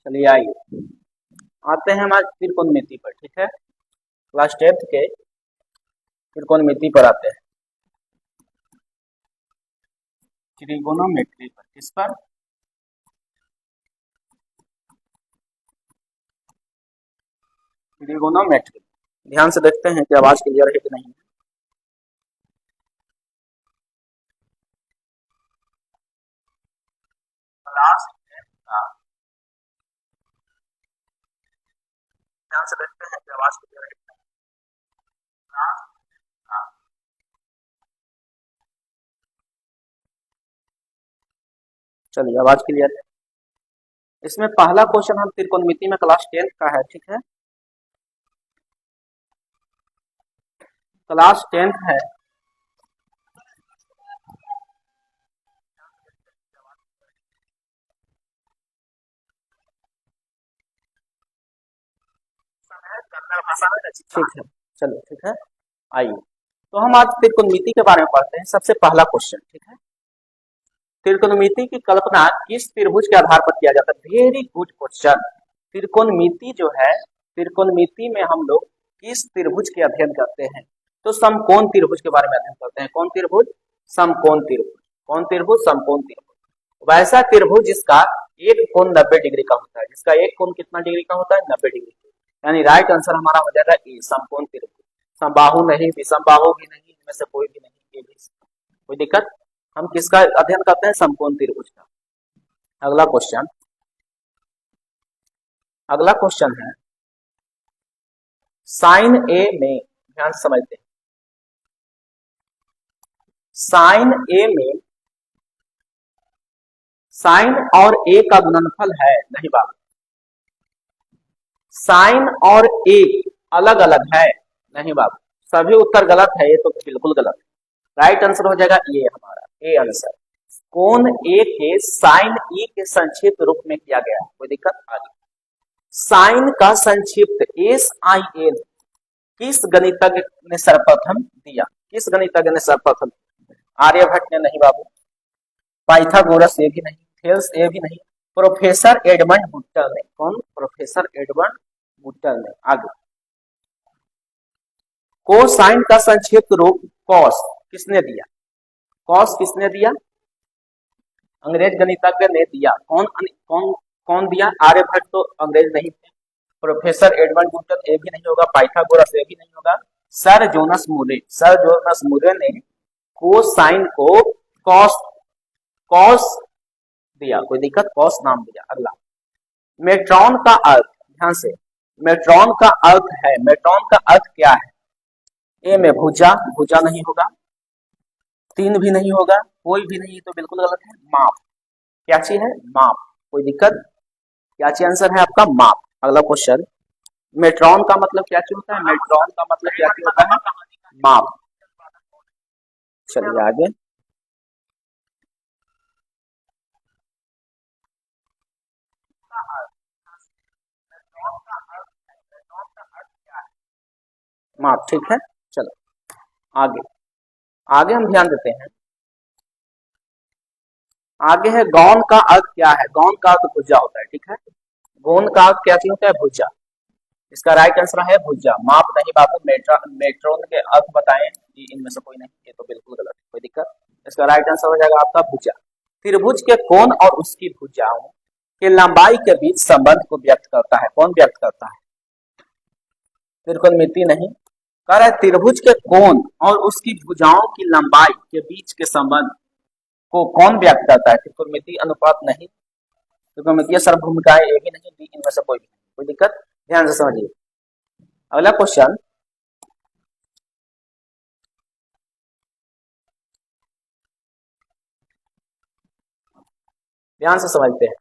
चलिए आइए आते हैं हम आज त्रिकोणमिति पर। ठीक है, क्लास 10th के त्रिकोणमिति पर आते हैं। ट्रिगोनोमेट्री पर, किस पर? ट्रिगोनोमेट्री। ध्यान से देखते हैं कि आवाज क्लियर है कि नहीं। क्लास ध्यान से देखते हैं कि आवाज क्लियर है कि नहीं। चलिए आवाज क्लियर है। इसमें पहला क्वेश्चन हम त्रिकोणमिति में क्लास 10th का है। ठीक है, क्लास 10th है। ठीक है, चलो ठीक है, आइए तो हम आज त्रिकोणमिति के बारे में पढ़ते हैं। सबसे पहला क्वेश्चन, ठीक है, त्रिकोणमिति की कल्पना किस त्रिभुज के आधार पर किया जाता है? Very good question. त्रिकोणमिति जो है, त्रिकोणमिति में हम लोग किस त्रिभुज के अध्ययन करते हैं? तो समकोण त्रिभुज के बारे में अध्ययन करते हैं। कौन त्रिभुज? समकोण त्रिभुज। कौन त्रिभुज? समकोण त्रिभुज। वैसा त्रिभुज जिसका एक कोण 90 डिग्री का होता है। जिसका एक कोण कितना डिग्री का होता है? 90 डिग्री। यानी राइट आंसर हमारा हो जाएगा ए, समकोण त्रिभुज। समबाहु नहीं, विषमबाहु भी नहीं, इनमें से कोई भी नहीं, ए भी। कोई दिक्कत? हम किसका अध्ययन करते हैं? समकोण त्रिभुज का। अगला क्वेश्चन, अगला क्वेश्चन है साइन ए में, ध्यान से समझते हैं, साइन ए में साइन और ए का गुणनफल है? नहीं बाबू, साइन और ए अलग अलग है? नहीं बाबू, सभी उत्तर गलत है, ये तो बिल्कुल गलत है। राइट आंसर हो जाएगा ये हमारा ए आंसर। कोण ए के साइन ई के संक्षिप्त रूप में किया गया। कोई दिक्कत? आगे साइन का संक्षिप्त एस आई एन किस गणितज्ञ ने सर्वप्रथम दिया? किस गणितज्ञ ने सर्वप्रथम? आर्यभट्ट ने? नहीं बाबू। पाइथागोरस? ये भी नहीं। थेल्स? ये भी नहीं। प्रोफेसर एडमंड बुट्टर ने। कौन? प्रोफेसर एडमंड बुट्टर ने। आगे कोसाइन का संक्षिप्त रूप कॉस किसने दिया? कॉस किसने दिया? अंग्रेज गणितज्ञ ने दिया। कौन कौन कौन दिया? आर्यभट्ट तो अंग्रेज नहीं थे। प्रोफेसर एडमंड बुट्टर ये भी नहीं होगा। पाइथागोरस ये भी नहीं होगा। सर जोनास मूरे, सर जोनास मूरे ने कोसाइन को कॉस कॉस दिया। कोई दिक्कत? कॉस नाम दिया। अगला मेट्रॉन का अर्थ, ध्यान से, मेट्रॉन का अर्थ है, मेट्रॉन का अर्थ क्या है? ए में भुजा, भुजा नहीं होगा। तीन भी नहीं होगा, कोई भी नहीं, तो बिल्कुल गलत है। माप। क्या चीज है? माप। कोई दिक्कत? क्या चीज आंसर है आपका? माप। अगला क्वेश्चन, मेट्रॉन का मतलब क्या चीज होता है? मेट्रॉन का मतलब क्या चीज होता है? माप। चलिए आगे, माप। ठीक है, चलो आगे, आगे हम ध्यान देते हैं। आगे है गौण का अर्थ क्या है? गौण का अर्थ भुजा होता है। ठीक है, गौण का अर्थ क्या चीज होता है? भुजा। इसका राइट आंसर है भुजा। माप नहीं बाबू। मेट्रोन के अर्थ बताएं कि इनमें से कोई नहीं, ये तो बिल्कुल गलत है। कोई दिक्कत? इसका राइट आंसर हो जाएगा आपका भुजा। त्रिभुज के कोण और उसकी भुजाओं के लंबाई के बीच संबंध को व्यक्त करता है। कौन व्यक्त करता है? त्रिकोणमिति नहीं, कह रहा है त्रिभुज के कोण और उसकी भुजाओं की लंबाई के बीच के संबंध को कौन व्यक्त करता है? त्रिकोणमिति अनुपात नहीं, त्रिकोणमितीय सर्वभूमिकाएं ये भी नहीं, डी इनमें से कोई भी नहीं। कोई दिक्कत? ध्यान से समझिए। अगला क्वेश्चन, ध्यान से समझते हैं।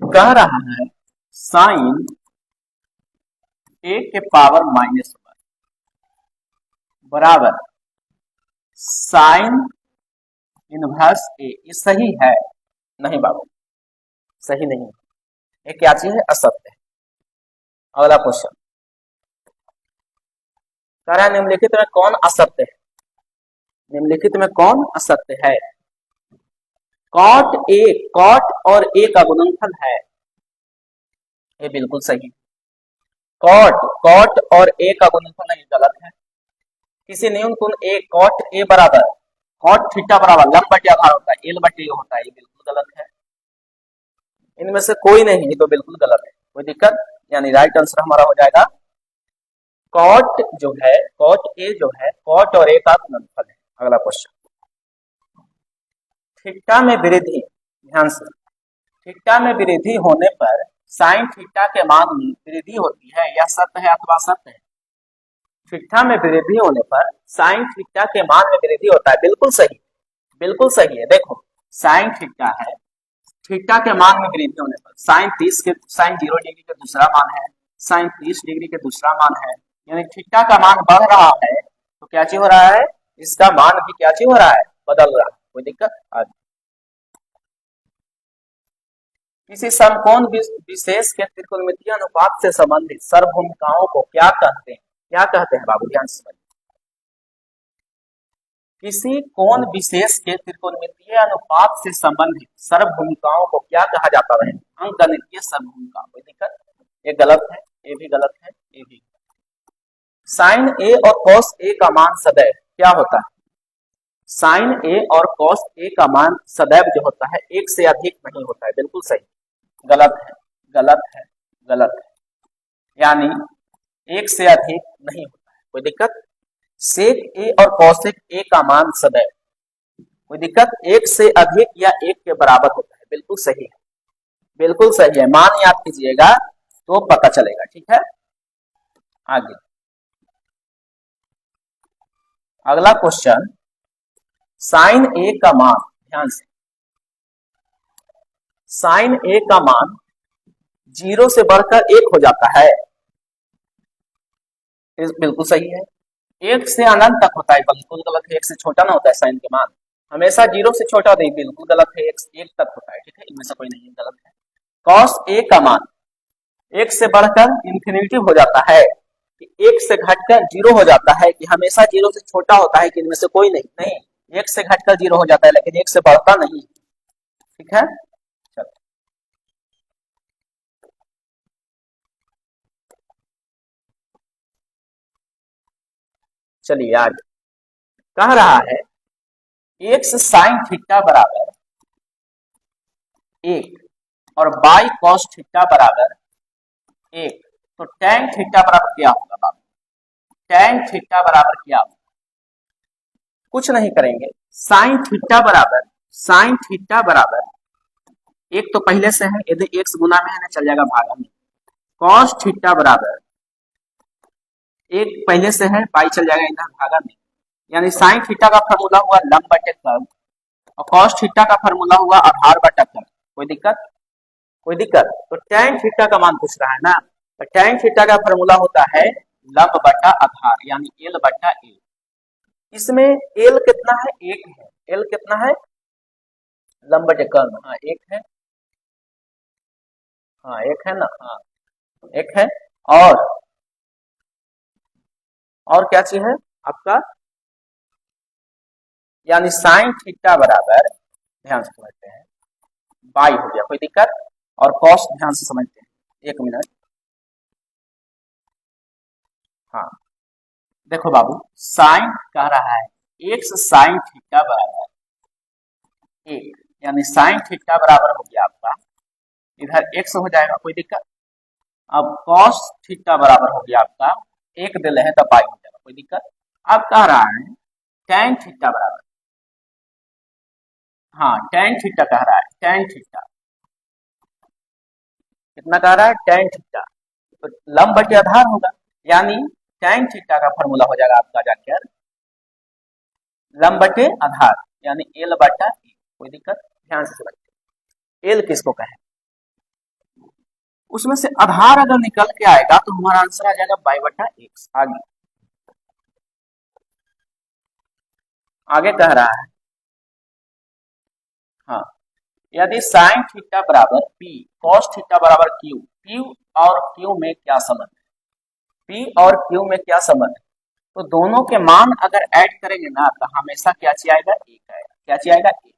कह रहा है साइन ए के पावर -1 बराबर साइन इनवर्स ए। ये सही है? नहीं बाबू, सही नहीं। ये क्या चीज है? असत्य है। अगला क्वेश्चन, कह रहा है निम्नलिखित में कौन असत्य है? निम्नलिखित में कौन असत्य है? कॉट और ए का गुणनफल है, ये बिल्कुल सही। कॉट और ए का गुणनफल नहीं, गलत है। किसी न्यून कोण ए कॉट ए बराबर कॉट थीटा बराबर लंब बटे आधार होता है, एल बटे ए होता है, ये बिल्कुल गलत है। इनमें से कोई नहीं, ये तो बिल्कुल गलत है, कोई दिक्कत, यानी राइट आंसर हमारा हो जाएगा कॉट जो है, कॉट ए जो है कॉट और ए का गुणनफल है। अगला क्वेश्चन, थीटा में वृद्धि, ध्यान से, थीटा में वृद्धि होने पर साइन थीटा के मान में वृद्धि होती है, यह सत्य है अथवा सत्य है? थीटा में वृद्धि होने पर साइन थीटा के मान में वृद्धि होता है, बिल्कुल सही, बिल्कुल सही है। देखो साइन थीटा है, थीटा के मान में वृद्धि होने पर साइन 0 डिग्री के दूसरा मान है, साइन 30 डिग्री के दूसरा मान है, यानी थीटा का मान बढ़ रहा है, तो क्या चीज हो रहा है, इसका मान भी क्या चीज हो रहा है, बदल रहा है, कोई दिक्कत? आगे, किसी समकोण विशेष के त्रिकोणमितीय अनुपात से संबंधित सर्वभूमिकाओं को क्या कहते हैं? क्या कहते हैं बाबू, ध्यान से समझिए। किसी कोण विशेष के त्रिकोणमितीय अनुपात से संबंधित सर्वभूमिकाओं को क्या कहा जाता है? अंकगणितीय सर्वभूमिका। कोई दिक्कत? ये गलत है, ये भी गलत है, ये भी। साइन ए और कॉस ए का मान सदैव क्या होता है? साइन ए और कॉस ए का मान सदैव जो होता है एक से अधिक नहीं होता है, बिल्कुल सही। गलत है, गलत है, गलत है, यानी एक से अधिक नहीं होता है, कोई दिक्कत? सेक ए और कौशिक ए का मान सदैव, कोई दिक्कत, एक से अधिक या एक के बराबर होता है, बिल्कुल सही है, बिल्कुल सही है। मान याद कीजिएगा तो पता चलेगा, ठीक है। आगे अगला क्वेश्चन, साइन ए का मान, ध्यान से, साइन ए का मान 0 से बढ़कर 1 हो जाता है, बिल्कुल सही है। 1 से अनंत तक होता है, बिल्कुल गलत है। 1 से छोटा ना होता है साइन के मान, हमेशा 0 से छोटा होता है, बिल्कुल गलत है। 1 तक होता है, ठीक है, इनमें से कोई नहीं, गलत है। कॉस ए का मान 1 से बढ़कर इंफिनिटी हो जाता है, कि 1 से घटकर 0 हो जाता है, कि हमेशा 0 से छोटा होता है, कि इनमें से कोई नहीं, नहीं 1 से घटकर 0 हो जाता है, लेकिन 1 से बढ़ता नहीं, ठीक है। चलिए आगे, कह रहा है एक्स साइन थीटा बराबर 1 और बाई कॉस थीटा बराबर 1, तो टैन थीटा बराबर क्या होगा बाबू? टैन थीटा बराबर क्या होगा? कुछ नहीं करेंगे, साइन थीटा बराबर 1 तो पहले से है, यदि एक्स गुना में है ना चल जाएगा भागा में। कॉस थीटा बराबर 1 पहले से है, पाई चल जाएगा इधर भागा में, यानी साइन थीटा का फार्मूला हुआ लंब बटे कर्व और कॉस थीटा का फार्मूला हुआ आधार बटा कर्व। कोई दिक्कत? कोई दिक्कत? तो टैन थीटा का मान पूछ रहा है ना, तो टैन थीटा का फार्मूला होता है लंब बटा आधार, यानी एल बटा ए। इसमें एल कितना है? 1 है। एल कितना है? लंब बटे कर्व, हाँ 1 है, हाँ 1 है ना, हाँ 1 है। और क्या चीज है आपका, यानी साइन थीटा बराबर, ध्यान से समझते हैं, बाई हो गया, कोई दिक्कत? और कॉस ध्यान से समझते हैं, 1 मिनट, हाँ देखो बाबू, साइन कह रहा है एक्स साइन थीटा बराबर 1, यानी साइन थीटा बराबर हो गया आपका, इधर एक्स हो जाएगा, कोई दिक्कत? अब कॉस थीटा बराबर हो गया आपका 1 दिल है तो बाई हो जाएगा, कोई दिक्कत? अब कह रहा है टैन थीटा बराबर, हाँ टैन थीटा कह रहा है, टैन थीटा कितना कह रहा है? टैन थीटा, तो लंब बटे आधार होगा, यानी टैन थीटा का फॉर्मूला हो जाएगा आपका जाकर लंब बटे आधार, यानी एल बटा ए। कोई दिक्कत? ध्यान से समझिए, एल किसको कहे, उसमें से आधार अगर निकल के आएगा तो हमारा आंसर आ जाएगा बाई बटा एक्स। आगे कह रहा है, हाँ यदि साइन थीटा बराबर पी कॉस थीटा बराबर क्यू, पी और क्यू में क्या संबंध है? पी और क्यू में क्या संबंध है? तो दोनों के मान अगर ऐड करेंगे ना तो हमेशा क्या चीज आएगा? 1 आएगा। क्या चीज आएगा? 1।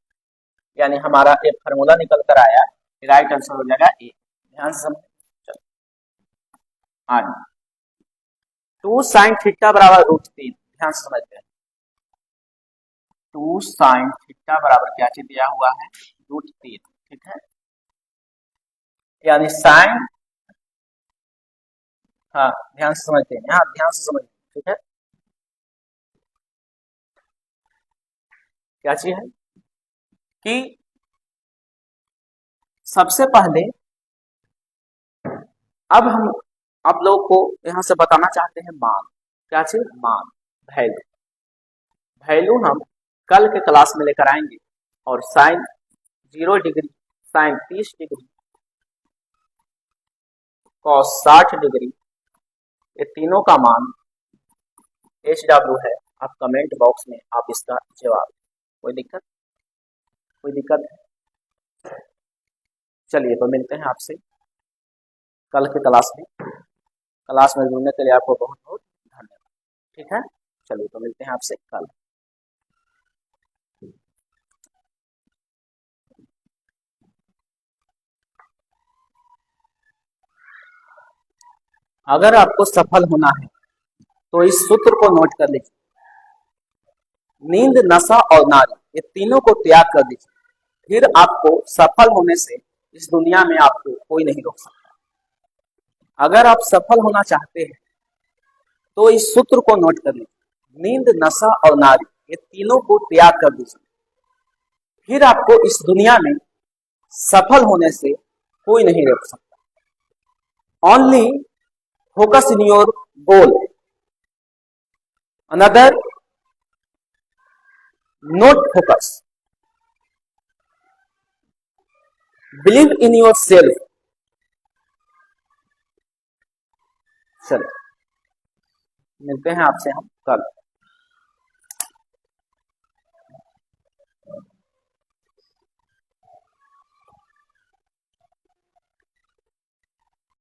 यानी हमारा एक फार्मूला निकल कर आया, राइट आंसर हो जाएगा ए। ध्यान से समझ, चलो आगे 2 sin थीटा बराबर √3। ध्यान से समझते हैं, 2 sin थीटा बराबर क्या चीज दिया हुआ है, √3। ठीक है, यानी साइन, हाँ ध्यान से समझते हैं, यहाँ ध्यान से समझते हैं। ठीक है, क्या चीज है कि सबसे पहले अब हम आप लोग को यहां से बताना चाहते हैं मान। क्या चीज, मान, वैल्यू। वैल्यू हम कल के क्लास में लेकर आएंगे। और sine 0 degree, sine 30 degree, cos 60 degree, ये तीनों का मान HW है। आप कमेंट बॉक्स में आप इसका जवाब, कोई दिक्कत, कोई दिक्कत है? चलिए तो मिलते हैं आपसे कल के क्लास में। क्लास में जुड़ने के लिए आपको बहुत बहुत धन्यवाद। ठीक है, चलिए तो मिलते हैं आपसे कल। अगर आपको सफल होना है तो इस सूत्र को नोट कर लीजिए, नींद, नशा और नारी, ये तीनों को त्याग कर दीजिए, फिर आपको सफल होने से इस दुनिया में आपको कोई नहीं रोक सकता। अगर आप सफल होना चाहते हैं तो इस सूत्र को नोट कर लीजिए, नींद, नशा और नारी, ये तीनों को त्याग कर दीजिए, फिर आपको इस दुनिया में सफल होने से कोई नहीं रोक सकता। Only focus in your goal, another note focus, believe in your self. चलो मिलते हैं आपसे हम कल।